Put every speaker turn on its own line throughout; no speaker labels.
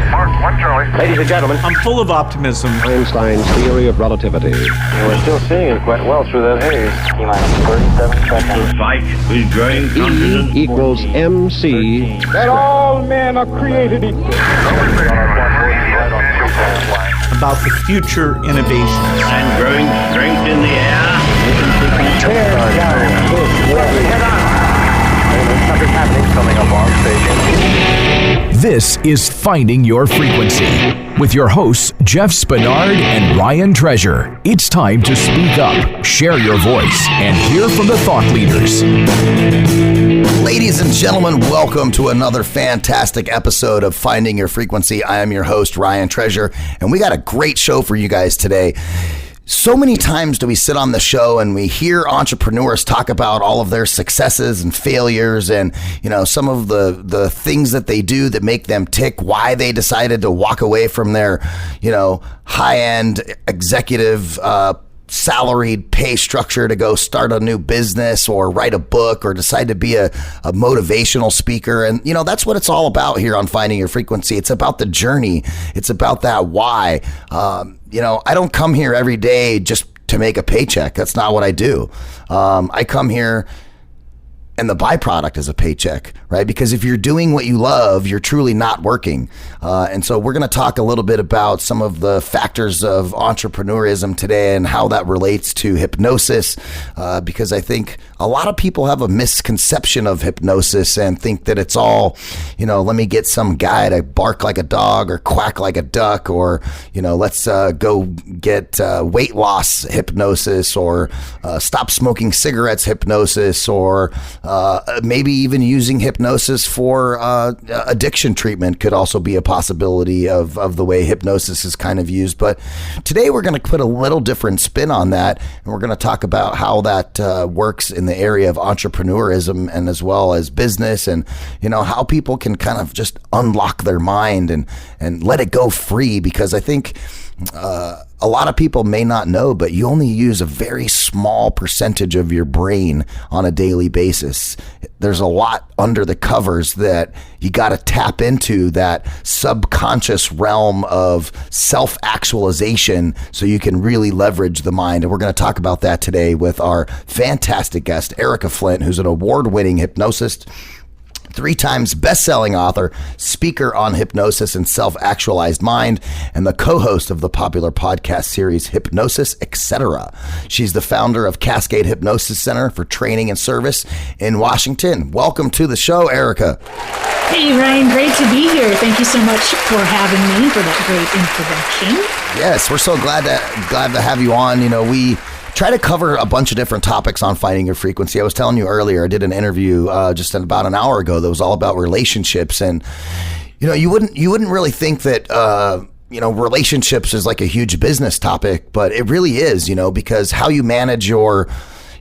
Mark, 1 Charlie.
Ladies and gentlemen,
I'm full of optimism.
Einstein's theory of relativity.
We're still seeing it quite well through that haze.
T-minus 37 seconds.
Fight with growing confidence.
E equals MC.
That all men are created equal.
About the future innovations.
And growing strength in the air.
Tear down this weapon. Something's happening coming up on station.
This is Finding Your Frequency with your hosts, Jeff Spinard and Ryan Treasure. It's time to speak up, share your voice, and hear from the thought leaders.
Ladies and gentlemen, welcome to another fantastic episode of Finding Your Frequency. I am your host, Ryan Treasure, and we got a great show for you guys today. So many times do we sit on the show and we hear entrepreneurs talk about all of their successes and failures and, you know, some of the things that they do that make them tick, why they decided to walk away from their, you know, high-end executive salaried pay structure to go start a new business or write a book or decide to be a motivational speaker. And, you know, that's what it's all about here on Finding Your Frequency. It's about the journey. It's about that why. You know, I don't come here every day just to make a paycheck. That's not what I do. I come here and the byproduct is a paycheck, right? Because if you're doing what you love, you're truly not working. And so we're going to talk a little bit about some of the factors of entrepreneurism today and how that relates to hypnosis, because I think a lot of people have a misconception of hypnosis and think that it's all, you know, let me get some guy to bark like a dog or quack like a duck, or, you know, let's go get weight loss hypnosis, or stop smoking cigarettes hypnosis, or maybe even using hypnosis for addiction treatment could also be a possibility of the way hypnosis is kind of used. But today we're going to put a little different spin on that, and we're going to talk about how that works in the area of entrepreneurism and as well as business, and, you know, how people can kind of just unlock their mind and let it go free. Because I think a lot of people may not know, but you only use a very small percentage of your brain on a daily basis. There's a lot under the covers that you got to tap into, that subconscious realm of self-actualization, so you can really leverage the mind. And we're going to talk about that today with our fantastic guest, Erika Flint, who's an award-winning hypnosist, 3 times best-selling author, speaker on hypnosis and self-actualized mind, and the co-host of the popular podcast series Hypnosis, Etc. She's the founder of Cascade Hypnosis Center for training and service in Washington. Welcome to the show, Erika.
Hey, Ryan, great to be here. Thank you so much for having me, for that great introduction.
Yes, we're so glad to have you on. You know, we try to cover a bunch of different topics on Finding Your Frequency. I was telling you earlier, I did an interview just about an hour ago that was all about relationships. And, you know, you wouldn't really think that, you know, relationships is like a huge business topic, but it really is, you know, because how you manage your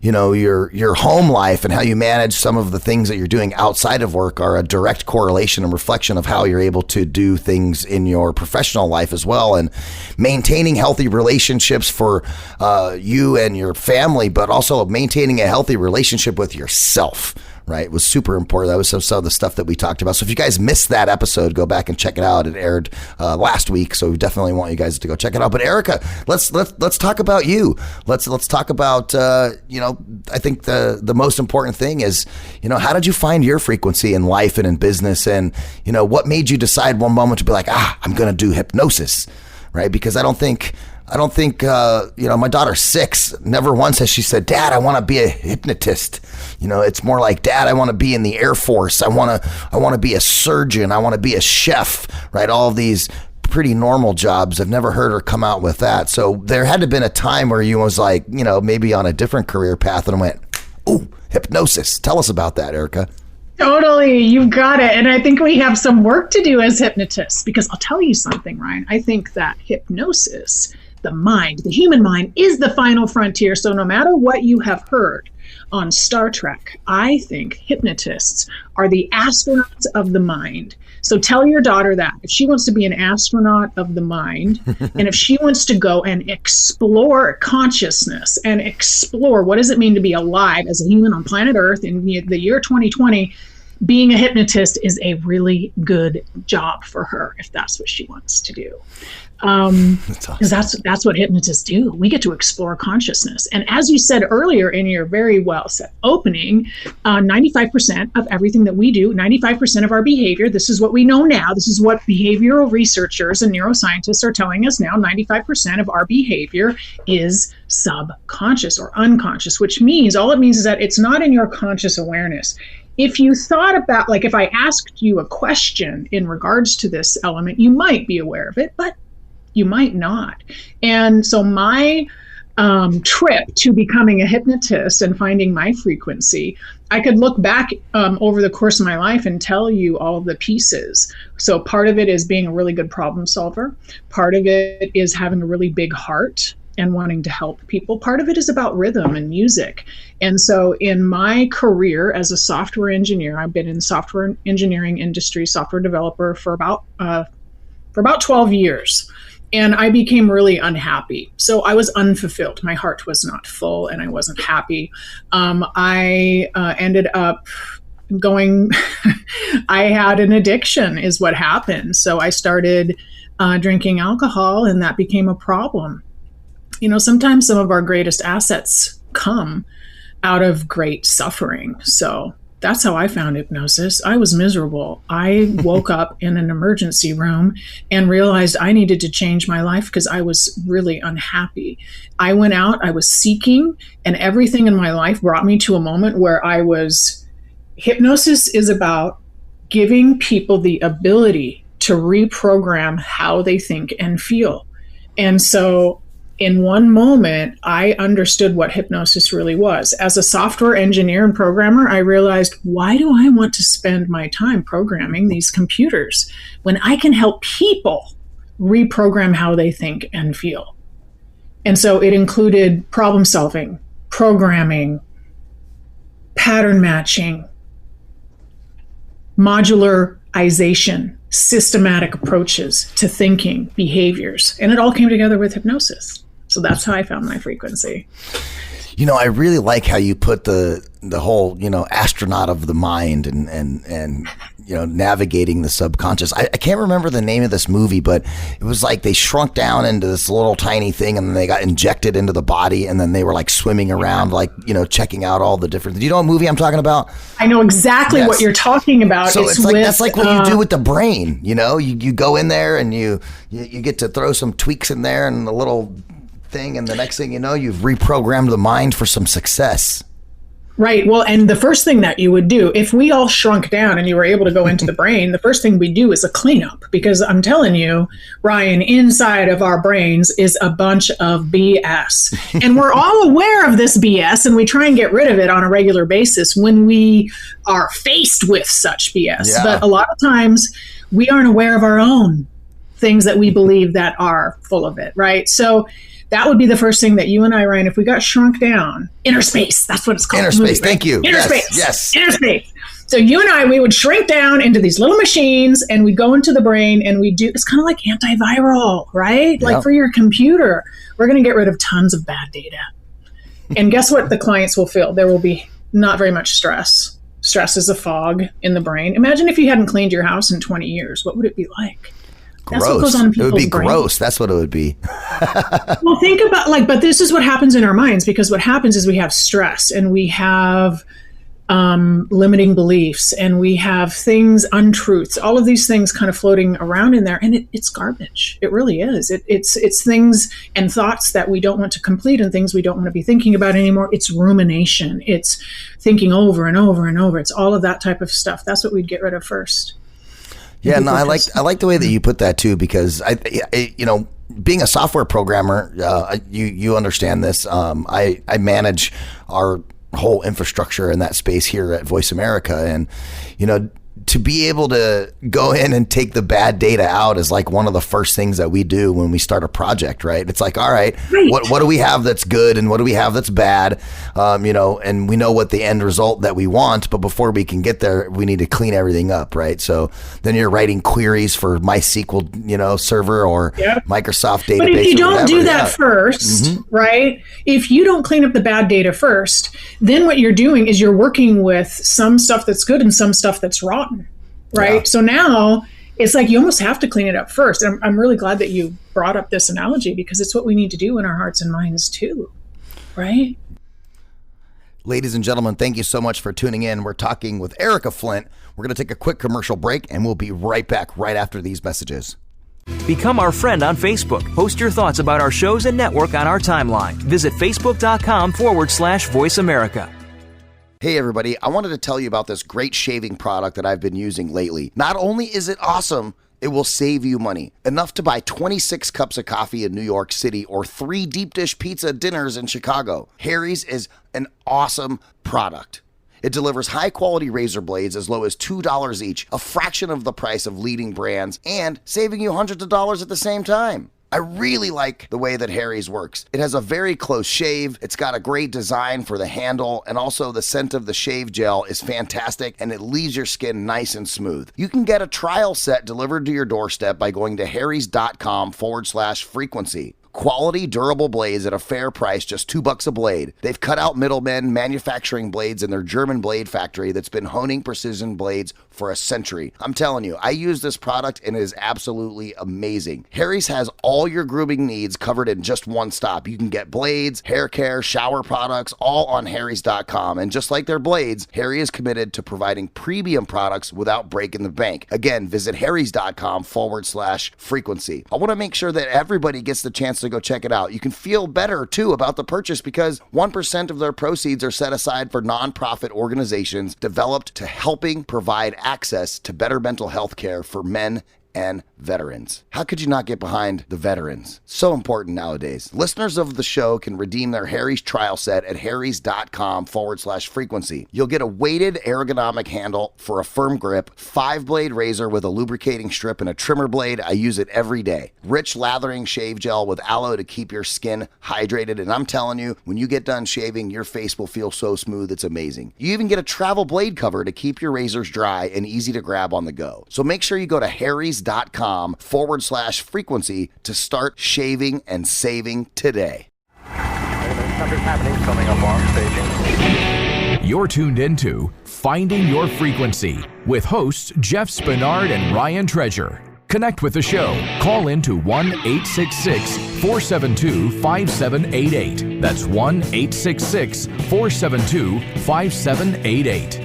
home life and how you manage some of the things that you're doing outside of work are a direct correlation and reflection of how you're able to do things in your professional life as well. And maintaining healthy relationships for you and your family, but also maintaining a healthy relationship with yourself, right, was super important. That was some of the stuff that we talked about. So if you guys missed that episode, go back and check it out. It aired last week, so we definitely want you guys to go check it out. But Erika, let's talk about you. Let's talk about you know, I think the most important thing is, you know, how did you find your frequency in life and in business, and, you know, what made you decide one moment to be like, I'm going to do hypnosis, right? Because I don't think, you know, my daughter's 6. Never once has she said, Dad, I want to be a hypnotist. You know, it's more like, Dad, I want to be in the Air Force. I want to be a surgeon. I want to be a chef, right? All of these pretty normal jobs. I've never heard her come out with that. So there had to have been a time where you was like, you know, maybe on a different career path and went, ooh, hypnosis. Tell us about that, Erika.
Totally. You've got it. And I think we have some work to do as hypnotists, because I'll tell you something, Ryan. I think that hypnosis, the mind, the human mind, is the final frontier. So no matter what you have heard on Star Trek, I think hypnotists are the astronauts of the mind. So tell your daughter that if she wants to be an astronaut of the mind, and if she wants to go and explore consciousness and explore what does it mean to be alive as a human on planet Earth in the year 2020, being a hypnotist is a really good job for her if that's what she wants to do. Because that's what hypnotists do. We get to explore consciousness. And as you said earlier in your very well set opening, 95% of everything that we do, 95% of our behavior, this is what we know now. This is what behavioral researchers and neuroscientists are telling us now. 95% of our behavior is subconscious or unconscious, which means all it means is that it's not in your conscious awareness. If you thought about, like if I asked you a question in regards to this element, you might be aware of it, but you might not. And so my trip to becoming a hypnotist and finding my frequency, I could look back over the course of my life and tell you all of the pieces. So part of it is being a really good problem solver. Part of it is having a really big heart and wanting to help people. Part of it is about rhythm and music. And so in my career as a software engineer, I've been in the software engineering industry, software developer for about 12 years. And I became really unhappy. So I was unfulfilled. My heart was not full and I wasn't happy. I ended up going, I had an addiction is what happened. So I started drinking alcohol and that became a problem. You know, sometimes some of our greatest assets come out of great suffering. So that's how I found hypnosis. I was miserable. I woke up in an emergency room and realized I needed to change my life because I was really unhappy. I went out, I was seeking, and everything in my life brought me to a moment where hypnosis is about giving people the ability to reprogram how they think and feel. And so in one moment, I understood what hypnosis really was. As a software engineer and programmer, I realized, why do I want to spend my time programming these computers when I can help people reprogram how they think and feel? And so it included problem solving, programming, pattern matching, modularization, systematic approaches to thinking, behaviors. And it all came together with hypnosis. So that's how I found my frequency.
You know, I really like how you put the whole, astronaut of the mind and navigating the subconscious. I can't remember the name of this movie, but it was like they shrunk down into this little tiny thing and then they got injected into the body and then they were like swimming around, checking out all the different. Do you know what movie I'm talking about?
I know exactly what you're talking about.
So it's like that's like what you do with the brain. You go in there and you get to throw some tweaks in there and a little thing, and the next thing you know, you've reprogrammed the mind for some success.
Right. Well, and the first thing that you would do, if we all shrunk down and you were able to go into the brain, the first thing we do is a cleanup. Because I'm telling you, Ryan, inside of our brains is a bunch of BS. And we're all aware of this BS, and we try and get rid of it on a regular basis when we are faced with such BS. Yeah. But a lot of times we aren't aware of our own things that we believe that are full of it. Right. So that would be the first thing that you and I, Ryan, if we got shrunk down, inner space, that's what it's called.
Inner space, thank you.
Inner space.
Yes.
Inner space. So you and I, we would shrink down into these little machines and we'd go into the brain and we do, it's kind of like antiviral, right? Yep. Like for your computer, we're going to get rid of tons of bad data. And guess what the clients will feel? There will be not very much stress. Stress is a fog in the brain. Imagine if you hadn't cleaned your house in 20 years. What would it be like?
Gross. That's what goes on in people's brains. It would be gross. That's what it would be.
Well, think about but this is what happens in our minds, because what happens is we have stress and we have limiting beliefs and we have things, untruths, all of these things kind of floating around in there. And it's garbage. It really is. It's things and thoughts that we don't want to complete and things we don't want to be thinking about anymore. It's rumination. It's thinking over and over and over. It's all of that type of stuff. That's what we'd get rid of first.
Yeah, no, I like the way that you put that too, because I being a software programmer, you understand this. I manage our whole infrastructure in that space here at Voice America, and to be able to go in and take the bad data out is like one of the first things that we do when we start a project, right? It's like, all right, what do we have that's good and what do we have that's bad? And we know what the end result that we want, but before we can get there, we need to clean everything up, right? So then you're writing queries for MySQL, server or Microsoft database.
But if you don't do that first, right? If you don't clean up the bad data first, then what you're doing is you're working with some stuff that's good and some stuff that's rotten, right? Yeah. So now it's like you almost have to clean it up first. And I'm really glad that you brought up this analogy because it's what we need to do in our hearts and minds too, right?
Ladies and gentlemen, thank you so much for tuning in. We're talking with Erika Flint. We're going to take a quick commercial break and we'll be right back right after these messages.
Become our friend on Facebook. Post your thoughts about our shows and network on our timeline. Visit facebook.com/Voice America.
Hey everybody, I wanted to tell you about this great shaving product that I've been using lately. Not only is it awesome, it will save you money. Enough to buy 26 cups of coffee in New York City or 3 deep dish pizza dinners in Chicago. Harry's is an awesome product. It delivers high-quality razor blades as low as $2 each, a fraction of the price of leading brands, and saving you hundreds of dollars at the same time. I really like the way that Harry's works. It has a very close shave, it's got a great design for the handle, and also the scent of the shave gel is fantastic and it leaves your skin nice and smooth. You can get a trial set delivered to your doorstep by going to harrys.com/frequency. Quality, durable blades at a fair price, just $2 a blade. They've cut out middlemen manufacturing blades in their German blade factory that's been honing precision blades for a century. I'm telling you, I use this product and it is absolutely amazing. Harry's has all your grooming needs covered in just one stop. You can get blades, hair care, shower products, all on harrys.com. And just like their blades, Harry is committed to providing premium products without breaking the bank. Again, visit harrys.com/frequency. I want to make sure that everybody gets the chance to go check it out. You can feel better too about the purchase because 1% of their proceeds are set aside for nonprofit organizations developed to helping provide access to better mental health care for men and veterans. How could you not get behind the veterans? So important nowadays. Listeners of the show can redeem their Harry's trial set at harrys.com/frequency. You'll get a weighted ergonomic handle for a firm grip, 5-blade razor with a lubricating strip and a trimmer blade. I use it every day. Rich lathering shave gel with aloe to keep your skin hydrated. And I'm telling you, when you get done shaving, your face will feel so smooth, it's amazing. You even get a travel blade cover to keep your razors dry and easy to grab on the go. So make sure you go to harrys.com/frequency to start shaving and saving today.
Something's happening coming up on station.
You're tuned into Finding Your Frequency with hosts Jeff Spinard and Ryan Treasure. Connect with the show. Call in to 1-866-472-5788. That's 1-866-472-5788.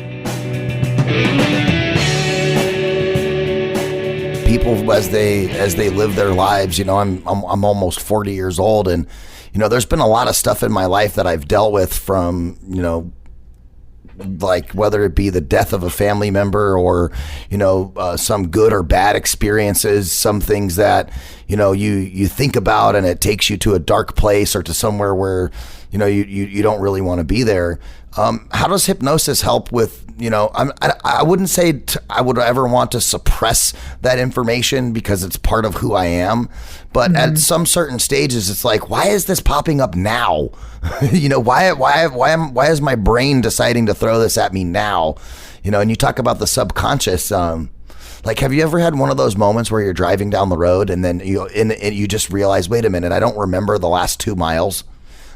People as they live their lives, I'm almost 40 years old, and there's been a lot of stuff in my life that I've dealt with from like whether it be the death of a family member or some good or bad experiences, some things that you think about and it takes you to a dark place or to somewhere where you don't really want to be there. How does hypnosis help with, I wouldn't say I would ever want to suppress that information because it's part of who I am. But at some certain stages, it's like, why is this popping up now? Why is my brain deciding to throw this at me now? And you talk about the subconscious. Like, have you ever had one of those moments where you're driving down the road and then you just realize, wait a minute, I don't remember the last 2 miles?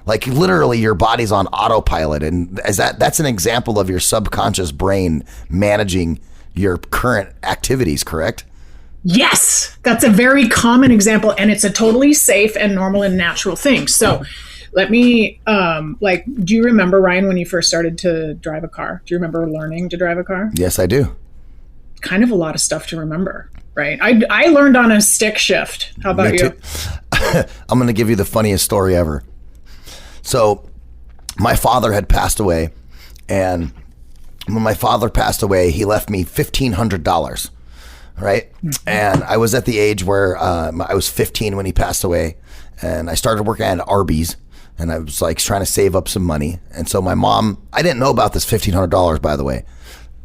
Like literally your body's on autopilot, and that's an example of your subconscious brain managing your current activities, correct?
Yes, that's a very common example, and it's a totally safe and normal and natural thing. So let me, do you remember, Ryan, when you first started to drive a car? Do you remember learning to drive a car?
Yes, I do.
Kind of a lot of stuff to remember, right? I learned on a stick shift. How about you?
I'm going to give you the funniest story ever. So my father had passed away, and when my father passed away, he left me $1,500, right? And I was at the age where I was 15 when he passed away, and I started working at Arby's, and I was like trying to save up some money. And so my mom, I didn't know about this $1,500, by the way.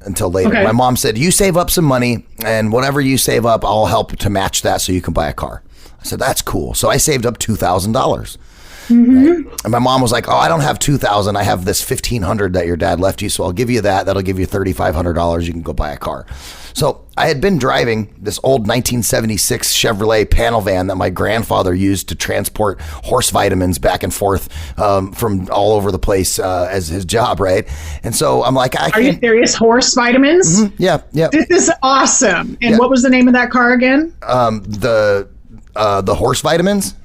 until later.
Okay.
My mom said, you save up some money, and whatever you save up, I'll help to match that so you can buy a car. I said, that's cool. So I saved up $2,000. Right? And my mom was like, oh, I don't have $2,000. I have this $1,500 that your dad left you. So I'll give you that. That'll give you $3,500. You can go buy a car. So I had been driving this old 1976 Chevrolet panel van that my grandfather used to transport horse vitamins back and forth from all over the place as his job, right? And so I'm like,
Are you serious? Horse vitamins?
Mm-hmm. Yeah.
This is awesome. And what was the name of that car again?
The horse vitamins.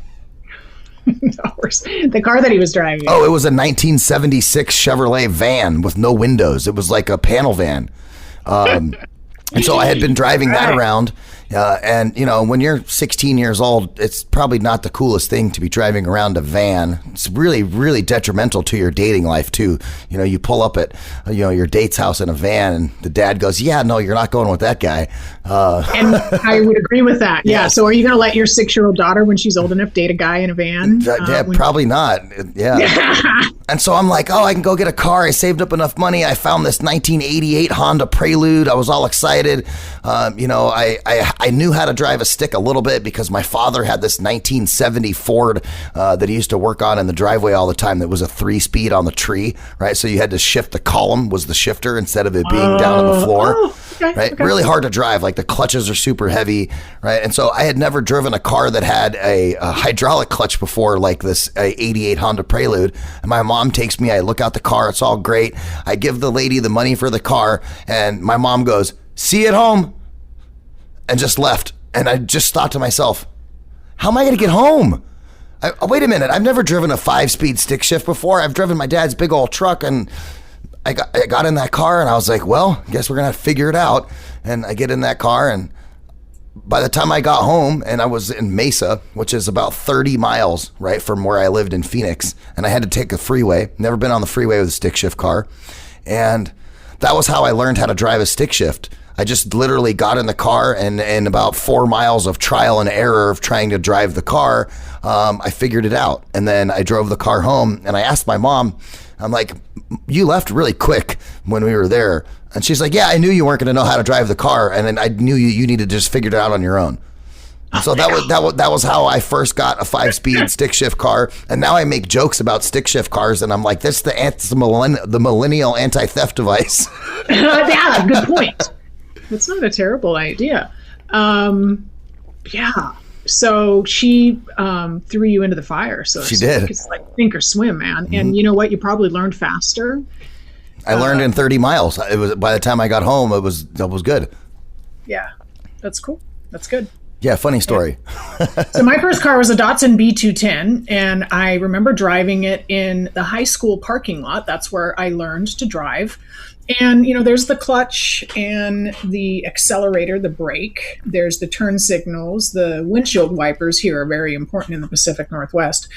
The car that he was driving.
Oh, it was a 1976 Chevrolet van with no windows. It was like a panel van. And so I had been driving that around. And, you know, when you're 16 years old, it's probably not the coolest thing to be driving around a van. It's really, really detrimental to your dating life, too. You know, you pull up at, your date's house in a van and the dad goes, yeah, no, you're not going with that guy.
And I would agree with that. Yeah. So are you going to let your 6-year-old daughter, when she's old enough, date a guy in a van?
Probably not. Yeah. And so I'm like, I can go get a car. I saved up enough money. I found this 1988 Honda Prelude. I was all excited. I knew how to drive a stick a little bit because my father had this 1970 Ford that he used to work on in the driveway all the time that was a 3-speed on the tree, right? So you had to shift the column was the shifter instead of it being down on the floor, right? Okay. Really hard to drive. Like the clutches are super heavy, right? And so I had never driven a car that had a hydraulic clutch before, like this 88 Honda Prelude. And my mom takes me, I look out the car, it's all great. I give the lady the money for the car and my mom goes, see you at home. And just left. And I just thought to myself, how am I going to get home? Wait a minute. I've never driven a 5-speed stick shift before. I've driven my dad's big old truck and I got in that car and I was like, well, I guess we're going to figure it out. And I get in that car and by the time I got home and I was in Mesa, which is about 30 miles, right, from where I lived in Phoenix. And I had to take a freeway. Never been on the freeway with a stick shift car. And that was how I learned how to drive a stick shift. I just literally got in the car and about 4 miles of trial and error of trying to drive the car, I figured it out. And then I drove the car home and I asked my mom, I'm like, you left really quick when we were there. And she's like, yeah, I knew you weren't going to know how to drive the car. And then I knew you needed to just figure it out on your own. So that was how I first got a 5-speed stick shift car. And now I make jokes about stick shift cars. And I'm like, that's the millennial anti-theft device.
Yeah, good point. That's not a terrible idea. So she threw you into the fire. So
she did.
It's like sink or swim, man. Mm-hmm. And you know what? You probably learned faster.
I learned in 30 miles. It was by the time I got home, it was good.
Yeah, that's cool. That's good.
Yeah, funny story.
Yeah. So my first car was a Datsun B210, and I remember driving it in the high school parking lot. That's where I learned to drive. And, there's the clutch and the accelerator, the brake. There's the turn signals. The windshield wipers here are very important in the Pacific Northwest.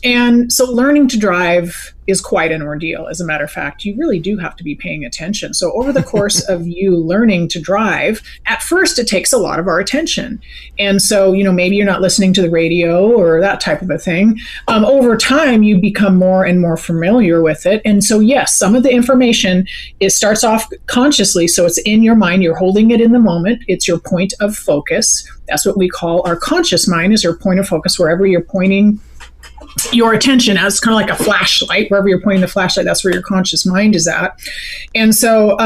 And so learning to drive is quite an ordeal. As a matter of fact, you really do have to be paying attention. So over the course of you learning to drive, at first it takes a lot of our attention. And so, maybe you're not listening to the radio or that type of a thing. Over time, you become more and more familiar with it. And so, yes, some of the information starts off consciously. So it's in your mind. You're holding it in the moment. It's your point of focus. That's what we call our conscious mind, is your point of focus. Wherever you're pointing your attention as, kind of like a flashlight, wherever you're pointing the flashlight, that's where your conscious mind is at. And so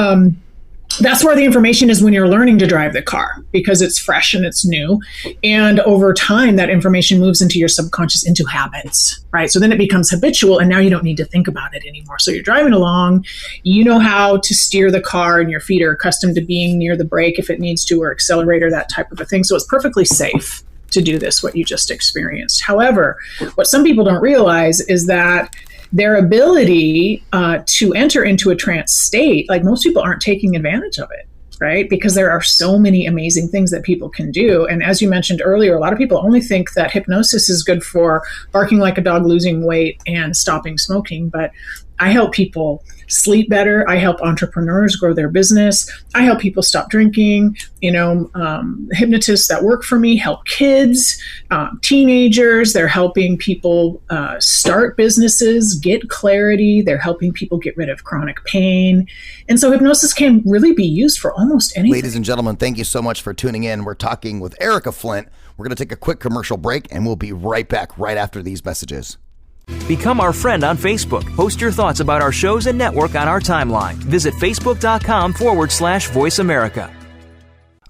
that's where the information is when you're learning to drive the car, because it's fresh and it's new. And over time, that information moves into your subconscious, into habits, right? So then it becomes habitual, and now you don't need to think about it anymore. So you're driving along, you know how to steer the car, and your feet are accustomed to being near the brake if it needs to, or accelerator, that type of a thing. So it's perfectly safe to do this, what you just experienced. However, what some people don't realize is that their ability to enter into a trance state, like most people aren't taking advantage of it, right? Because there are so many amazing things that people can do. And as you mentioned earlier, a lot of people only think that hypnosis is good for barking like a dog, losing weight, and stopping smoking. But I help people sleep better. I help entrepreneurs grow their business. I help people stop drinking. Hypnotists that work for me help kids, teenagers. They're helping people start businesses, get clarity. They're helping people get rid of chronic pain. And so hypnosis can really be used for almost anything.
Ladies and gentlemen, thank you so much for tuning in. We're talking with Erika Flint. We're going to take a quick commercial break, and we'll be right back right after these messages.
Become our friend on Facebook. Post your thoughts about our shows and network on our timeline. Visit facebook.com/Voice America.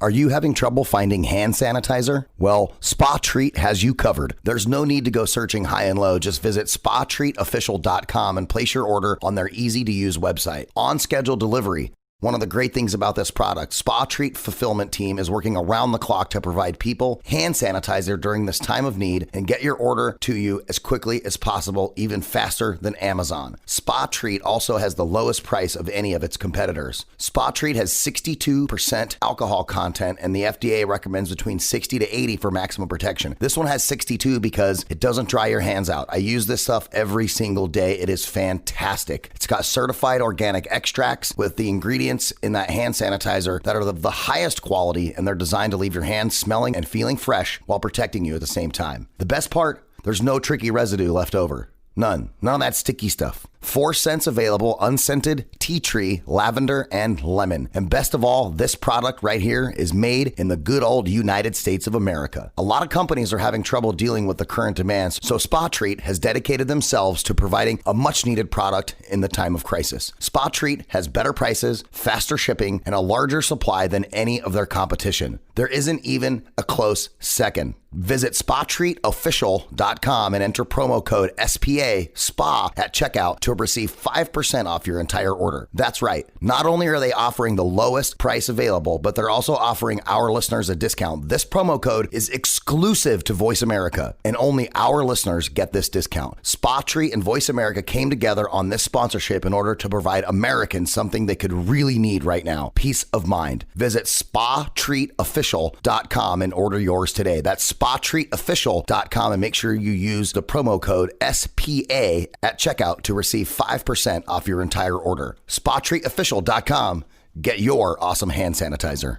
Are you having trouble finding hand sanitizer? Well, Spa Treat has you covered. There's no need to go searching high and low. Just visit spatreatofficial.com and place your order on their easy-to-use website. On schedule delivery. One of the great things about this product, Spa Treat Fulfillment Team is working around the clock to provide people hand sanitizer during this time of need and get your order to you as quickly as possible, even faster than Amazon. Spa Treat also has the lowest price of any of its competitors. Spa Treat has 62% alcohol content, and the FDA recommends between 60 to 80 for maximum protection. This one has 62 because it doesn't dry your hands out. I use this stuff every single day. It is fantastic. It's got certified organic extracts with the ingredients in that hand sanitizer that are the highest quality, and they're designed to leave your hands smelling and feeling fresh while protecting you at the same time. The best part, there's no tricky residue left over. None of that sticky stuff. 4 scents available: unscented, tea tree, lavender, and lemon. And best of all, this product right here is made in the good old United States of America. A lot of companies are having trouble dealing with the current demands, so Spa Treat has dedicated themselves to providing a much needed product in the time of crisis. Spa Treat has better prices, faster shipping, and a larger supply than any of their competition. There isn't even a close second. Visit spatreatofficial.com and enter promo code SPA SPA at checkout to receive 5% off your entire order. That's right. Not only are they offering the lowest price available, but they're also offering our listeners a discount. This promo code is exclusive to Voice America, and only our listeners get this discount. Spa Treat and Voice America came together on this sponsorship in order to provide Americans something they could really need right now: peace of mind. Visit spatreatofficial.com and order yours today. That's spatreatofficial.com, and make sure you use the promo code SPA at checkout to receive 5% off your entire order. spatreatofficial.com. Get your awesome hand sanitizer.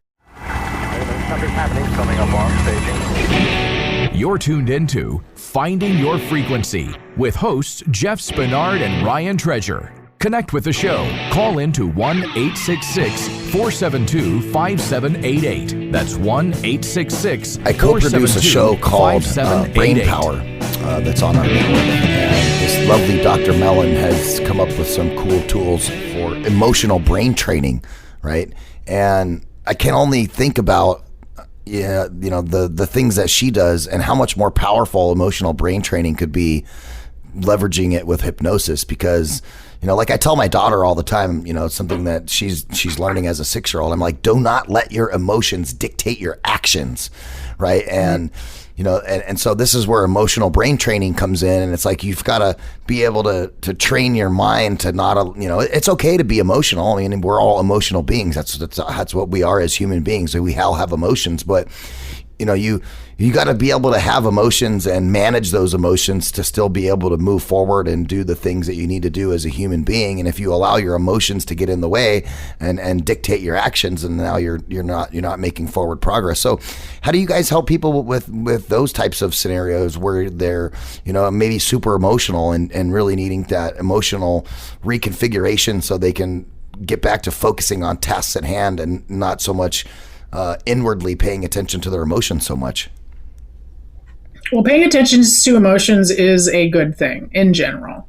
Something's happening coming up on staging.
You're tuned into Finding Your Frequency with hosts Jeff Spinard and Ryan Treasure. Connect with the show. Call in to 1-866-472-5788. That's 1-866-472-5788.
I co-produce a show called Brain Power that's on our network. And this lovely Dr. Mellon has come up with some cool tools for emotional brain training, right? And I can only think about the things that she does and how much more powerful emotional brain training could be leveraging it with hypnosis, because like I tell my daughter all the time, something that she's learning as a 6-year-old. I'm like, do not let your emotions dictate your actions, right? And and so this is where emotional brain training comes in, and it's like you've got to be able to train your mind to not, it's okay to be emotional. I mean, we're all emotional beings. That's what we are as human beings. We all have emotions, but you got to be able to have emotions and manage those emotions to still be able to move forward and do the things that you need to do as a human being. And if you allow your emotions to get in the way and dictate your actions, and now you're not making forward progress. So how do you guys help people with those types of scenarios where they're, maybe super emotional and really needing that emotional reconfiguration so they can get back to focusing on tasks at hand and not so much inwardly paying attention to their emotions so much?
Well, paying attention to emotions is a good thing in general.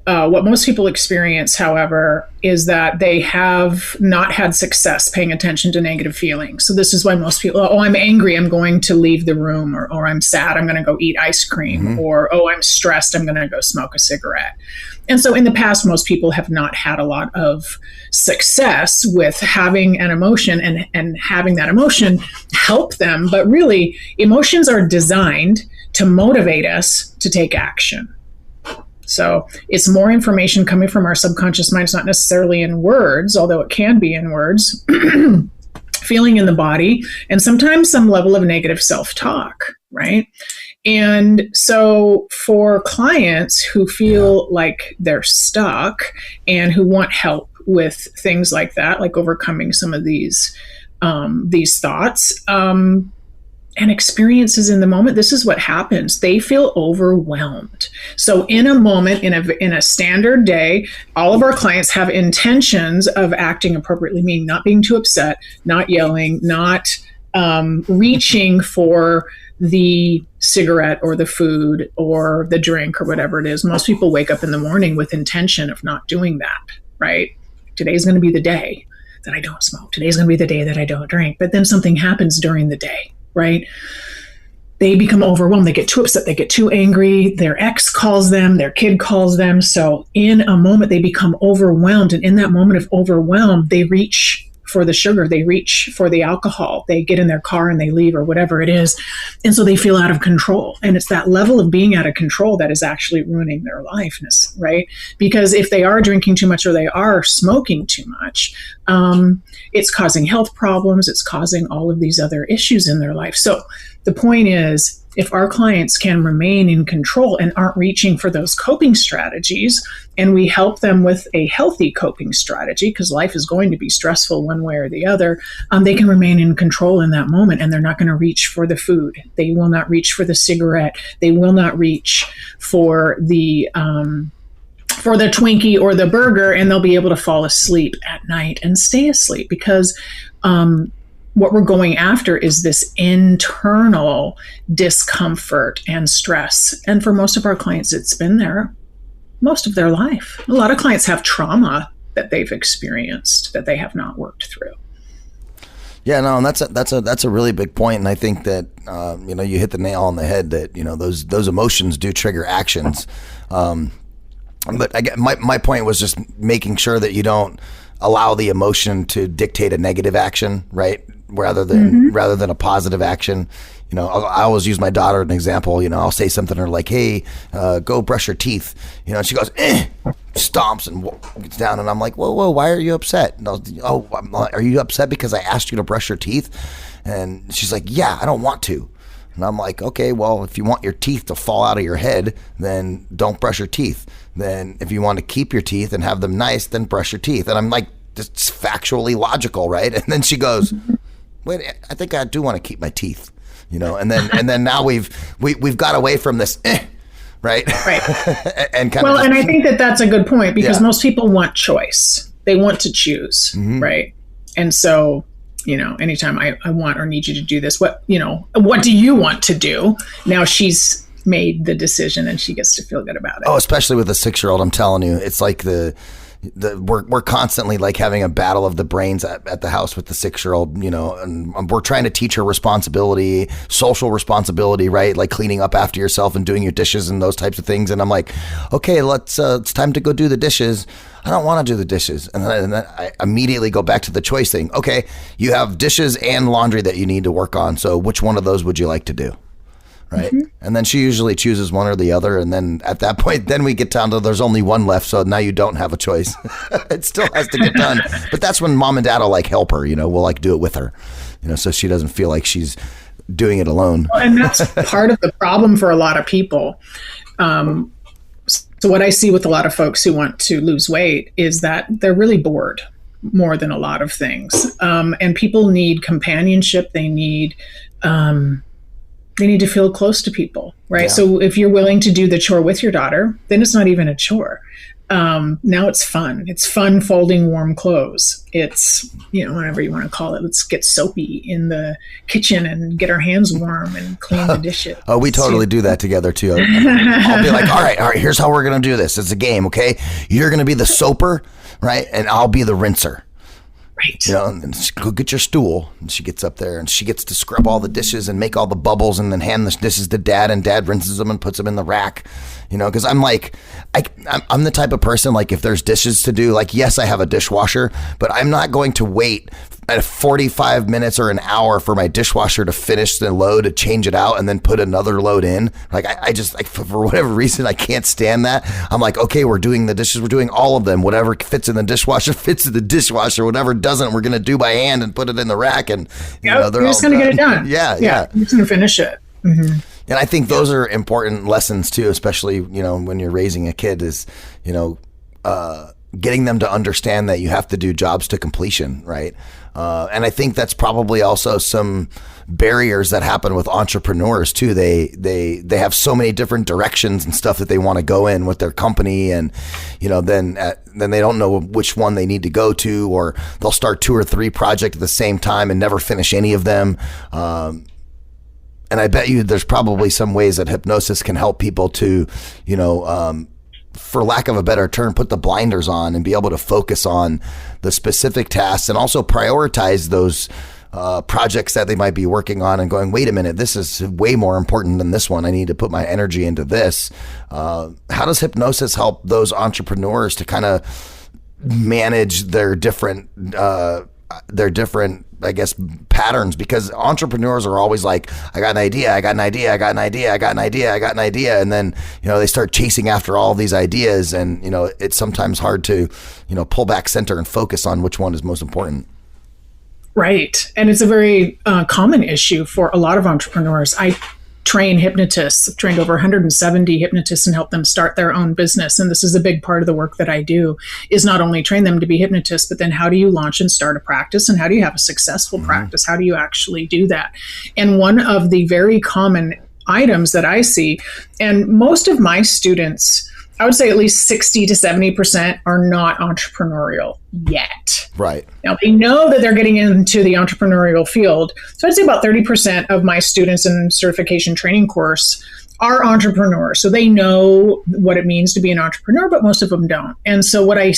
What most people experience, however, is that they have not had success paying attention to negative feelings. So this is why most people, I'm angry, I'm going to leave the room, or I'm sad, I'm going to go eat ice cream, or, I'm stressed, I'm going to go smoke a cigarette. And so in the past, most people have not had a lot of success with having an emotion and having that emotion help them. But really, emotions are designed to motivate us to take action. So it's more information coming from our subconscious mind. It's not necessarily in words, although it can be in words, feeling in the body, and sometimes some level of negative self-talk, right? And so for clients who feel like they're stuck and who want help with things like that, like overcoming some of these thoughts and experiences in the moment, this is what happens. They feel overwhelmed. So in a moment, in a standard day, all of our clients have intentions of acting appropriately, meaning not being too upset, not yelling, not reaching for the cigarette or the food or the drink or whatever it is. Most people wake up in the morning with intention of not doing that, right? Today's going to be the day that I don't smoke. Today's going to be the day that I don't drink. But then something happens during the day, right? They become overwhelmed. They get too upset. They get too angry. Their ex calls them. Their kid calls them. So in a moment, they become overwhelmed. And in that moment of overwhelm, they reach for the sugar. They reach for the alcohol. They get in their car and they leave or whatever it is. And so they feel out of control. And it's that level of being out of control that is actually ruining their lifeness, right? Because if they are drinking too much or they are smoking too much, it's causing health problems. It's causing all of these other issues in their life. So the point is, if our clients can remain in control and aren't reaching for those coping strategies, and we help them with a healthy coping strategy, because life is going to be stressful one way or the other, they can remain in control in that moment, and they're not going to reach for the food. They will not reach for the cigarette. They will not reach for the Twinkie or the burger, and they'll be able to fall asleep at night and stay asleep, because what we're going after is this internal discomfort and stress. And for most of our clients, it's been there most of their life. A lot of clients have trauma that they've experienced that they have not worked through.
Yeah, no, and that's a really big point, and I think that you hit the nail on the head that those emotions do trigger actions. But my point was just making sure that you don't allow the emotion to dictate a negative action, right? Rather than a positive action. I always use my daughter as an example. I'll say something to her like, "Hey, go brush your teeth." And she goes, stomps and gets down, and I'm like, "Whoa, why are you upset?" And are you upset because I asked you to brush your teeth? And she's like, "Yeah, I don't want to." And I'm like, "Okay, well, if you want your teeth to fall out of your head, then don't brush your teeth. Then if you want to keep your teeth and have them nice, then brush your teeth." And I'm like, it's factually logical, right? And then she goes, "Wait, I think I do want to keep my teeth," and then now we've got away from this, right? Right. and
I think that's a good point, because most people want choice. They want to choose, right? And so, anytime I want or need you to do this, what do you want to do? Now she's made the decision and she gets to feel good about it.
Oh, especially with a 6-year-old, I'm telling you, it's like we're constantly like having a battle of the brains at the house with the 6-year-old, and we're trying to teach her responsibility, social responsibility, right? Like cleaning up after yourself and doing your dishes and those types of things. And I'm like, okay, it's time to go do the dishes. I don't want to do the dishes. And then I immediately go back to the choice thing. Okay, you have dishes and laundry that you need to work on. So which one of those would you like to do? Right. Mm-hmm. And then she usually chooses one or the other. And then at that point, then we get down to there's only one left. So now you don't have a choice. It still has to get done. But that's when mom and dad will help her, we'll do it with her, so she doesn't feel like she's doing it alone.
Well, and that's part of the problem for a lot of people. So what I see with a lot of folks who want to lose weight is that they're really bored more than a lot of things. And people need companionship. They need to feel close to people, right? Yeah. So if you're willing to do the chore with your daughter, then it's not even a chore. Now it's fun. It's fun folding warm clothes. It's, whatever you want to call it. Let's get soapy in the kitchen and get our hands warm and clean the dishes.
Oh, we totally do that together too. I'll be like, all right, here's how we're going to do this. It's a game, okay? You're going to be the soaper, right? And I'll be the rinser.
Right.
And go get your stool. And she gets up there and she gets to scrub all the dishes and make all the bubbles and then hand the dishes to dad, and dad rinses them and puts them in the rack. Because I'm like, I'm the type of person, like if there's dishes to do, like, yes, I have a dishwasher, but I'm not going to wait at 45 minutes or an hour for my dishwasher to finish the load, to change it out and then put another load in. Like I just, like, for whatever reason, I can't stand that. I'm like, okay, we're doing the dishes. We're doing all of them. Whatever fits in the dishwasher fits in the dishwasher. Whatever doesn't, we're going to do by hand and put it in the rack. And
you're just going to get it done.
Yeah.
You're just going to finish it. Mm-hmm.
And I think those are important lessons too, especially, when you're raising a kid is, getting them to understand that you have to do jobs to completion, right? And I think that's probably also some barriers that happen with entrepreneurs too. They have so many different directions and stuff that they want to go in with their company, and then they don't know which one they need to go to, or they'll start 2 or 3 projects at the same time and never finish any of them. And I bet you there's probably some ways that hypnosis can help people to, for lack of a better term, put the blinders on and be able to focus on the specific tasks, and also prioritize those projects that they might be working on and going, wait a minute, this is way more important than this one. I need to put my energy into this. How does hypnosis help those entrepreneurs to kind of manage their different, I guess, patterns? Because entrepreneurs are always like, I got an idea. And then, they start chasing after all these ideas, and, it's sometimes hard to, pull back center and focus on which one is most important.
Right. And it's a very common issue for a lot of entrepreneurs. I train hypnotists. I've trained over 170 hypnotists and help them start their own business. And this is a big part of the work that I do, is not only train them to be hypnotists, but then how do you launch and start a practice, and how do you have a successful practice? How do you actually do that? And one of the very common items that I see, and most of my students, I would say at least 60 to 70% are not entrepreneurial yet.
Right.
Now, they know that they're getting into the entrepreneurial field. So I'd say about 30% of my students in certification training course are entrepreneurs. So they know what it means to be an entrepreneur, but most of them don't. And so what I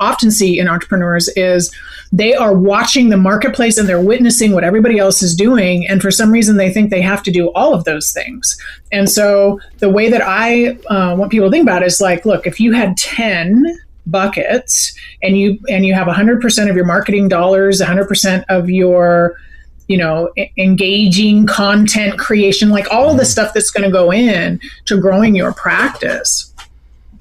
often see in entrepreneurs is they are watching the marketplace and they're witnessing what everybody else is doing. And for some reason, they think they have to do all of those things. And so the way that I want people to think about it is like, look, if you had 10 buckets and you have 100% of your marketing dollars, 100% of your engaging content creation, like all of the stuff that's going to go in to growing your practice.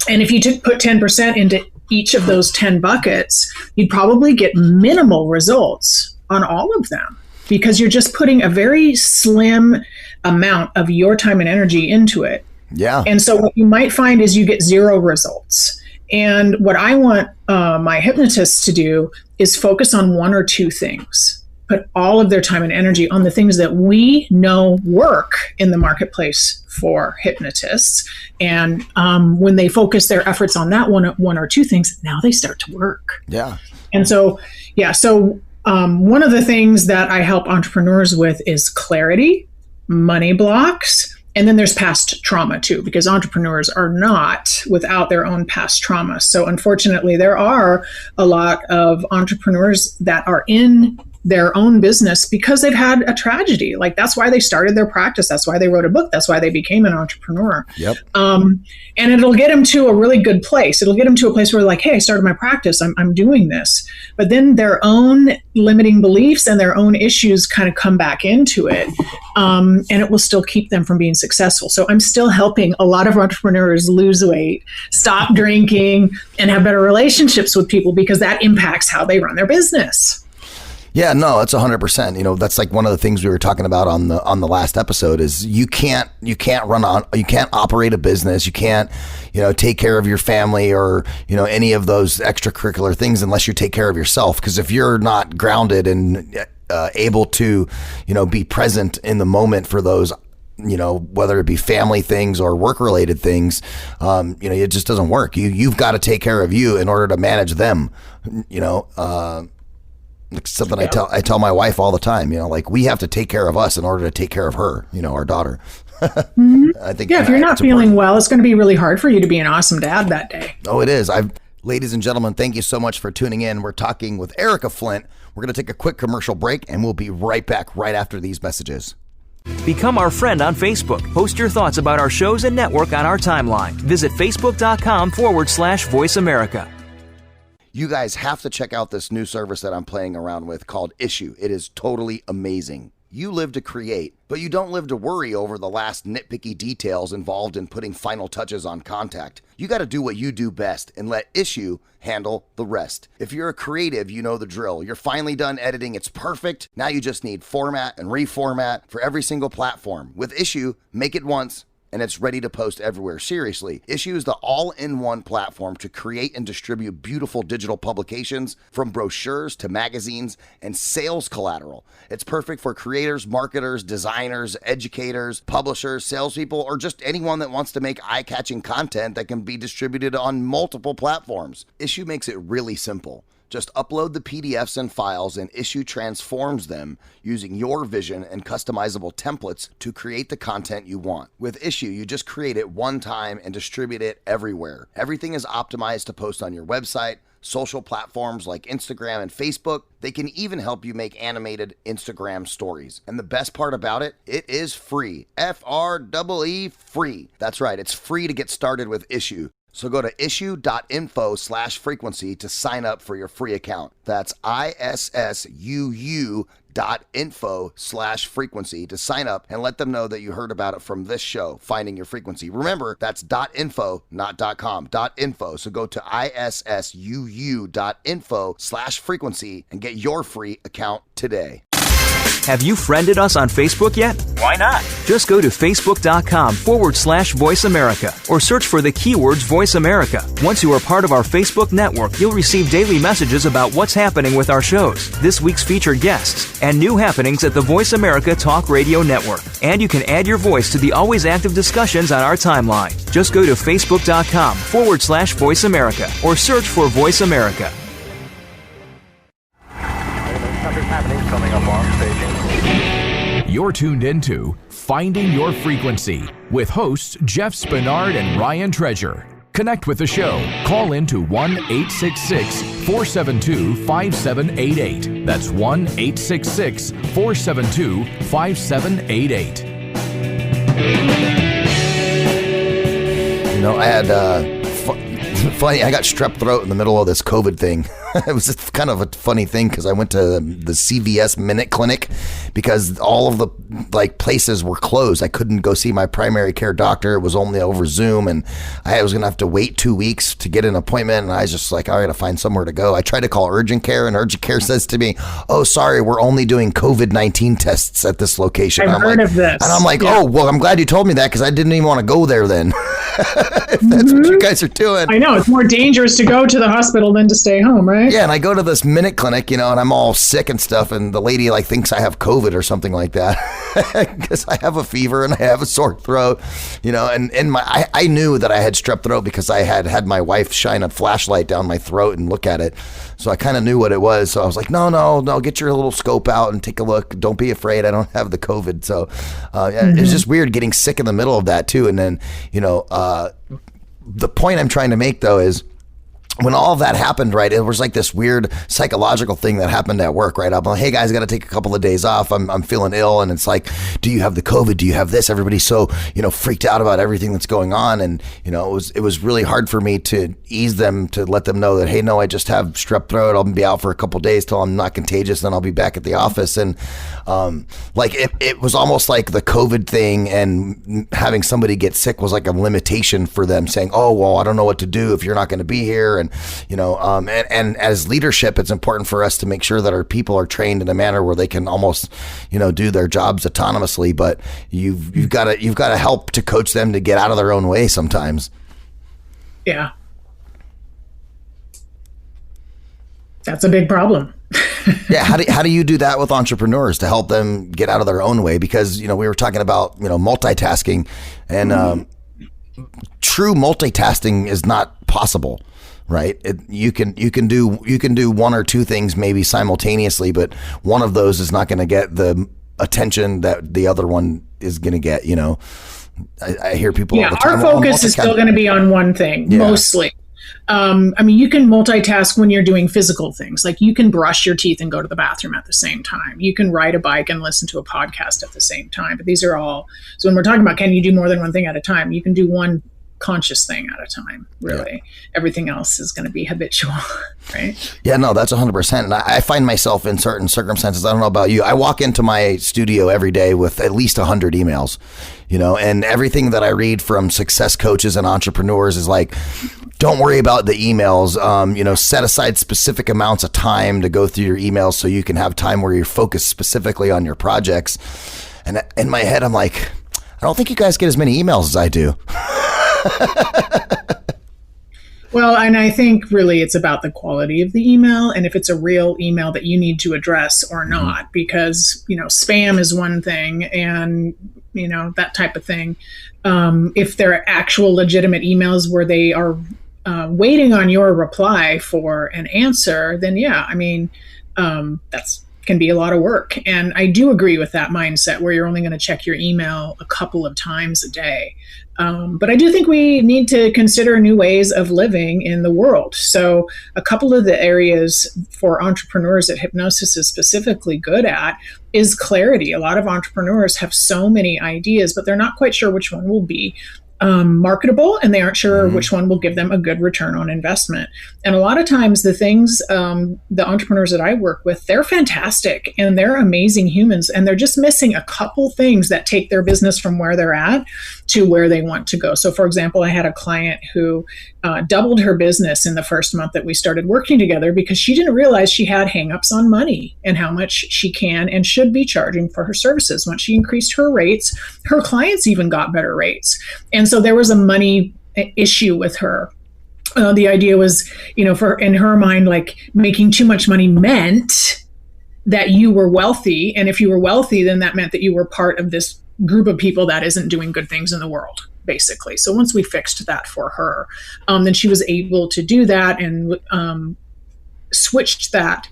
And if you put 10% into each of those 10 buckets, you'd probably get minimal results on all of them, because you're just putting a very slim amount of your time and energy into it.
Yeah.
And so what you might find is you get 0 results. And what I want my hypnotists to do is focus on 1 or 2 things. Put all of their time and energy on the things that we know work in the marketplace for hypnotists. And when they focus their efforts on that one or 2 things, now they start to work.
Yeah.
And so, one of the things that I help entrepreneurs with is clarity, money blocks, and then there's past trauma too, because entrepreneurs are not without their own past trauma. So unfortunately, there are a lot of entrepreneurs that are in their own business because they've had a tragedy. Like, that's why they started their practice. That's why they wrote a book. That's why they became an entrepreneur.
Yep.
And it'll get them to a really good place. It'll get them to a place where, like, hey, I started my practice. I'm doing this. But then their own limiting beliefs and their own issues kind of come back into it. And it will still keep them from being successful. So I'm still helping a lot of entrepreneurs lose weight, stop drinking, and have better relationships with people, because that impacts how they run their business.
Yeah, no, it's 100%. That's like one of the things we were talking about on the last episode is you can't operate a business. You can't, take care of your family or, any of those extracurricular things unless you take care of yourself. Because if you're not grounded and able to, be present in the moment for those, whether it be family things or work related things, it just doesn't work. You've got to take care of you in order to manage them, something I tell my wife all the time, like, we have to take care of us in order to take care of her, our daughter.
Mm-hmm.
I think,
if you're not feeling well, it's going to be really hard for you to be an awesome dad that day.
Oh, it is. Ladies and gentlemen, thank you so much for tuning in. We're talking with Erika Flint. We're going to take a quick commercial break, and we'll be right back right after these messages.
Become our friend on Facebook. Post your thoughts about our shows and network on our timeline. Visit facebook.com/Voice America.
You guys have to check out this new service that I'm playing around with called Issue. It is totally amazing. You live to create, but you don't live to worry over the last nitpicky details involved in putting final touches on contact. You got to do what you do best and let Issue handle the rest. If you're a creative, you know the drill. You're finally done editing. It's perfect. Now you just need format and reformat for every single platform. With Issue, make it once, and it's ready to post everywhere. Seriously, Issue is the all-in-one platform to create and distribute beautiful digital publications, from brochures to magazines and sales collateral. It's perfect for creators, marketers, designers, educators, publishers, salespeople, or just anyone that wants to make eye-catching content that can be distributed on multiple platforms. Issue makes it really simple. Just upload the PDFs and files, and Issue transforms them using your vision and customizable templates to create the content you want. With Issue, you just create it one time and distribute it everywhere. Everything is optimized to post on your website, social platforms like Instagram and Facebook. They can even help you make animated Instagram stories. And the best part about it, it is free. F-R-E-E free. That's right, it's free to get started with Issue. So go to issue.info/frequency to sign up for your free account. That's ISSUU.info/frequency to sign up and let them know that you heard about it from this show, Finding Your Frequency. Remember, that's .info, not .com, .info. So go to ISSUU.info/frequency and get your free account today.
Have you friended us on Facebook yet? Why not? Just go to facebook.com/Voice America or search for the keywords Voice America. Once you are part of our Facebook network, you'll receive daily messages about what's happening with our shows, this week's featured guests, and new happenings at the Voice America Talk Radio Network. And you can add your voice to the always active discussions on our timeline. Just go to facebook.com/Voice America or search for Voice America.
Something's happening coming up on staging.
You're tuned into Finding Your Frequency with hosts Jeff Spinard and Ryan Treasure. Connect with the show. Call in to 1-866-472-5788. That's 1-866-472-5788.
You know, I had funny, I got strep throat in the middle of this COVID thing. It was just kind of a funny thing because I went to the CVS Minute Clinic because all of the places were closed. I couldn't go see my primary care doctor. It was only over Zoom, and I was going to have to wait 2 weeks to get an appointment, and I was just like, I got to find somewhere to go. I tried to call urgent care, and urgent care says to me, oh, sorry, we're only doing COVID-19 tests at this location.
I've heard of this.
And I'm like, oh, well, I'm glad you told me that because I didn't even want to go there then. If that's what you guys are doing.
I know, it's more dangerous to go to the hospital than to stay home, right?
Yeah, and I go to this Minute Clinic, and I'm all sick and stuff, and the lady thinks I have COVID or something like that because I have a fever and I have a sore throat, and I knew that I had strep throat because I had my wife shine a flashlight down my throat and look at it, so I kind of knew what it was. So I was like, no, get your little scope out and take a look. Don't be afraid, I don't have the COVID. So It was just weird getting sick in the middle of that too. And then the point I'm trying to make though is, when all of that happened, right, it was like this weird psychological thing that happened at work, right? I'm like, hey guys, I got to take a couple of days off. I'm feeling ill. And it's like, do you have the COVID? Do you have this? Everybody's so, freaked out about everything that's going on. And, it was really hard for me to ease them, to let them know that, hey, no, I just have strep throat. I'll be out for a couple of days till I'm not contagious. Then I'll be back at the office. And it was almost like the COVID thing and having somebody get sick was like a limitation for them, saying, oh, well, I don't know what to do if you're not going to be here. And as leadership, it's important for us to make sure that our people are trained in a manner where they can almost, do their jobs autonomously. But you've got to help to coach them to get out of their own way sometimes.
Yeah, that's a big problem.
Yeah, how do you do that with entrepreneurs to help them get out of their own way? Because we were talking about multitasking, and true multitasking is not possible. Right. You can do one or two things maybe simultaneously, but one of those is not going to get the attention that the other one is going to get. I hear people all the time.
Our focus is still going to be on one thing, mostly. You can multitask when you're doing physical things. Like you can brush your teeth and go to the bathroom at the same time. You can ride a bike and listen to a podcast at the same time. But these are all, so when we're talking about, can you do more than one thing at a time? You can do one conscious thing at a time, really. Everything else is going to be habitual, right?
Yeah, no, that's 100%. And I find myself in certain circumstances, I don't know about you, I walk into my studio every day with at least 100 emails, and everything that I read from success coaches and entrepreneurs is like, don't worry about the emails, set aside specific amounts of time to go through your emails so you can have time where you're focused specifically on your projects. And in my head, I'm like, I don't think you guys get as many emails as I do.
Well, and I think really it's about the quality of the email and if it's a real email that you need to address or not, because, spam is one thing and, that type of thing. If there are actual legitimate emails where they are waiting on your reply for an answer, then that's can be a lot of work. And I do agree with that mindset where you're only going to check your email a couple of times a day. But I do think we need to consider new ways of living in the world. So a couple of the areas for entrepreneurs that hypnosis is specifically good at is clarity. A lot of entrepreneurs have so many ideas, but they're not quite sure which one will be marketable, and they aren't sure which one will give them a good return on investment. And a lot of times the things, the entrepreneurs that I work with, they're fantastic and they're amazing humans, and they're just missing a couple things that take their business from where they're at to where they want to go. So for example, I had a client who doubled her business in the first month that we started working together because she didn't realize she had hangups on money and how much she can and should be charging for her services. Once she increased her rates, her clients even got better rates. And so there was a money issue with her. The idea was, for in her mind, like making too much money meant that you were wealthy. And if you were wealthy, then that meant that you were part of this group of people that isn't doing good things in the world, basically. So once we fixed that for her, then she was able to do that and switched that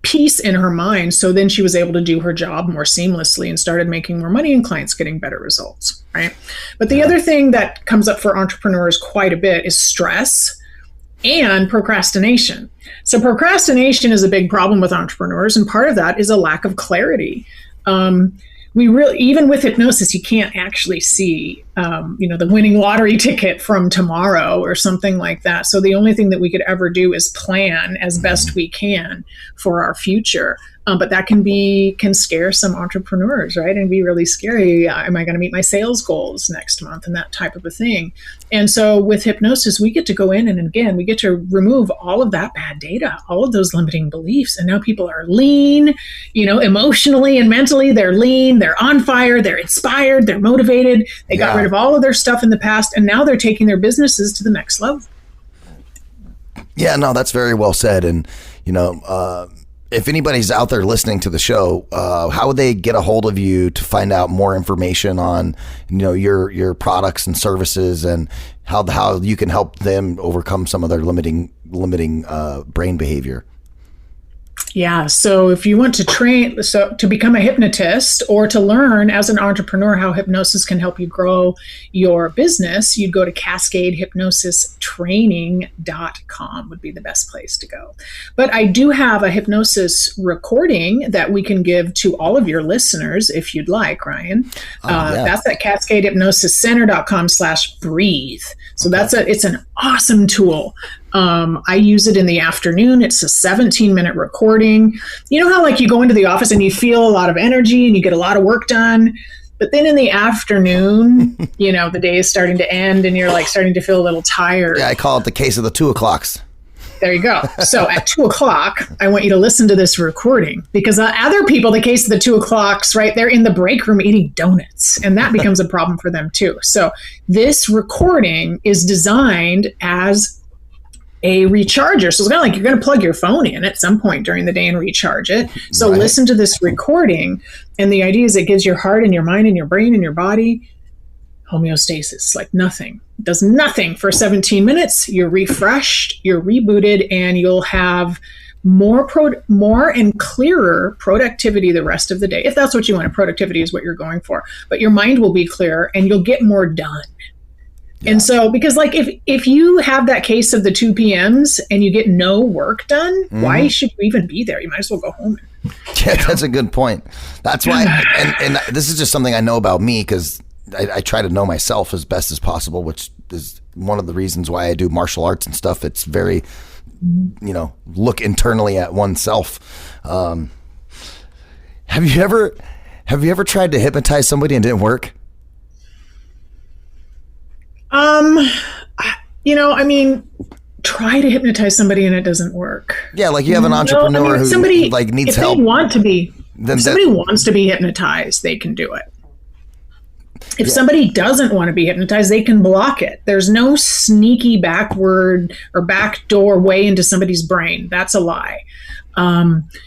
piece in her mind. So then she was able to do her job more seamlessly and started making more money and clients getting better results, right? But the other thing that comes up for entrepreneurs quite a bit is stress and procrastination. So procrastination is a big problem with entrepreneurs, and part of that is a lack of clarity. We really, even with hypnosis, you can't actually see, the winning lottery ticket from tomorrow or something like that. So the only thing that we could ever do is plan as best we can for our future. But that can scare some entrepreneurs, right? And be really scary. Am I going to meet my sales goals next month and that type of a thing? And so with hypnosis, we get to go in and again, we get to remove all of that bad data, all of those limiting beliefs. And now people are lean, emotionally and mentally, they're lean, they're on fire, they're inspired, they're motivated. They got rid of all of their stuff in the past, and now they're taking their businesses to the next level.
Yeah, no, that's very well said. And, if anybody's out there listening to the show, how would they get a hold of you to find out more information on, your products and services and how you can help them overcome some of their limiting brain behavior?
Yeah. So if you want to to become a hypnotist or to learn as an entrepreneur how hypnosis can help you grow your business, you'd go to cascadehypnosistraining.com would be the best place to go. But I do have a hypnosis recording that we can give to all of your listeners if you'd like, Ryan. That's at cascadehypnosiscenter.com/breathe. So it's an awesome tool. I use it in the afternoon. It's a 17-minute recording. You know how like you go into the office and you feel a lot of energy and you get a lot of work done, but then in the afternoon, the day is starting to end and you're like starting to feel a little tired.
Yeah, I call it the case of the 2 o'clocks.
There you go. So at 2 o'clock, I want you to listen to this recording because other people, the case of the 2 o'clocks, right, they're in the break room eating donuts, and that becomes a problem for them too. So this recording is designed as a recharger. So it's kind of like you're going to plug your phone in at some point during the day and recharge it. So listen to this recording. And the idea is it gives your heart and your mind and your brain and your body homeostasis, like nothing. It does nothing for 17 minutes. You're refreshed, you're rebooted, and you'll have more and clearer productivity the rest of the day. If that's what you want, productivity is what you're going for. But your mind will be clearer and you'll get more done. Yeah. And so, because like if you have that case of the 2 p.m.s and you get no work done, why should you even be there? You might as well go home.
Yeah, that's a good point. That's why, and this is just something I know about me because, I try to know myself as best as possible, which is one of the reasons why I do martial arts and stuff. It's very, look internally at oneself. Have you ever tried to hypnotize somebody and it didn't work?
Try to hypnotize somebody and it doesn't work.
Yeah, like you have an entrepreneur who needs help.
If somebody wants to be hypnotized, they can do it. If somebody doesn't want to be hypnotized, they can block it. There's no sneaky backward or backdoor way into somebody's brain. That's a lie.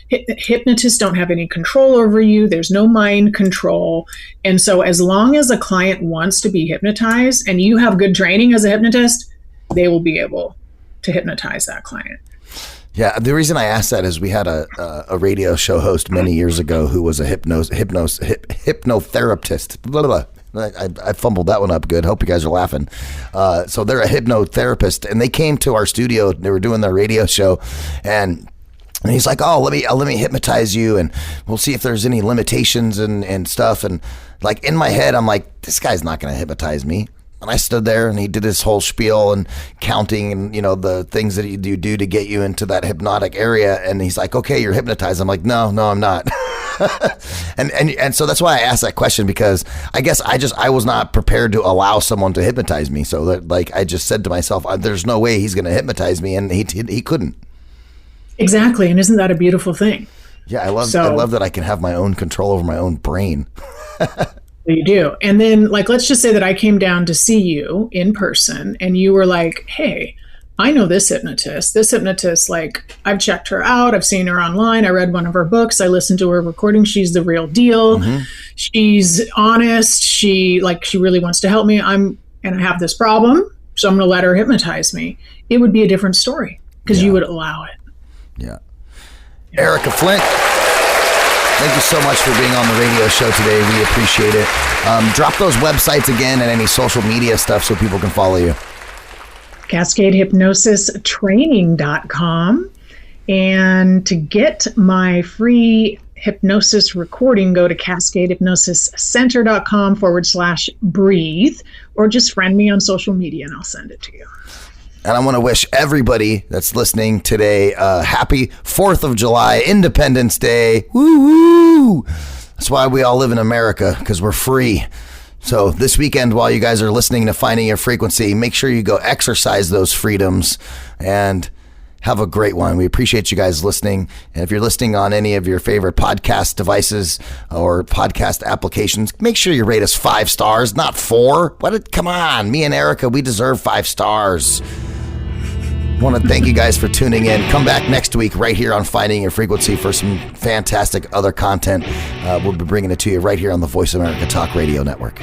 Hypnotists don't have any control over you. There's no mind control. And so as long as a client wants to be hypnotized and you have good training as a hypnotist, they will be able to hypnotize that client.
Yeah, the reason I asked that is we had a radio show host many years ago who was a hypnotherapist. Blah, blah, blah. I fumbled that one up good. Hope you guys are laughing. So they're a hypnotherapist, and they came to our studio. They were doing their radio show, and he's like, "Oh, let me hypnotize you, and we'll see if there's any limitations and stuff." And like in my head, I'm like, "This guy's not going to hypnotize me." And I stood there and he did his whole spiel and counting and, the things that you do to get you into that hypnotic area. And he's like, "Okay, you're hypnotized." I'm like, no, I'm not. and so that's why I asked that question, because I guess I was not prepared to allow someone to hypnotize me. So that, I just said to myself, there's no way he's going to hypnotise me. And he couldn't.
Exactly. And isn't that a beautiful thing?
Yeah. I love that I can have my own control over my own brain.
You do. And then let's just say that I came down to see you in person and you were like, "Hey, I know this hypnotist, I've checked her out. I've seen her online. I read one of her books. I listened to her recording. She's the real deal. Mm-hmm. She's honest. She really wants to help me. And I have this problem. So I'm going to let her hypnotize me." It would be a different story because you would allow it.
Yeah. Erika Flint, thank you so much for being on the radio show today. We appreciate it. Drop those websites again and any social media stuff so people can follow you.
CascadeHypnosisTraining.com. And to get my free hypnosis recording, go to CascadeHypnosisCenter.com/breathe, or just friend me on social media and I'll send it to you.
And I want to wish everybody that's listening today happy 4th of July, Independence Day. Woo-woo! That's why we all live in America, because we're free. So this weekend, while you guys are listening to Finding Your Frequency, make sure you go exercise those freedoms and have a great one. We appreciate you guys listening. And if you're listening on any of your favorite podcast devices or podcast applications, make sure you rate us 5 stars, not 4. Come on, me and Erika, we deserve 5 stars. I want to thank you guys for tuning in. Come back next week right here on Finding Your Frequency for some fantastic other content. We'll be bringing it to you right here on the Voice America Talk Radio Network.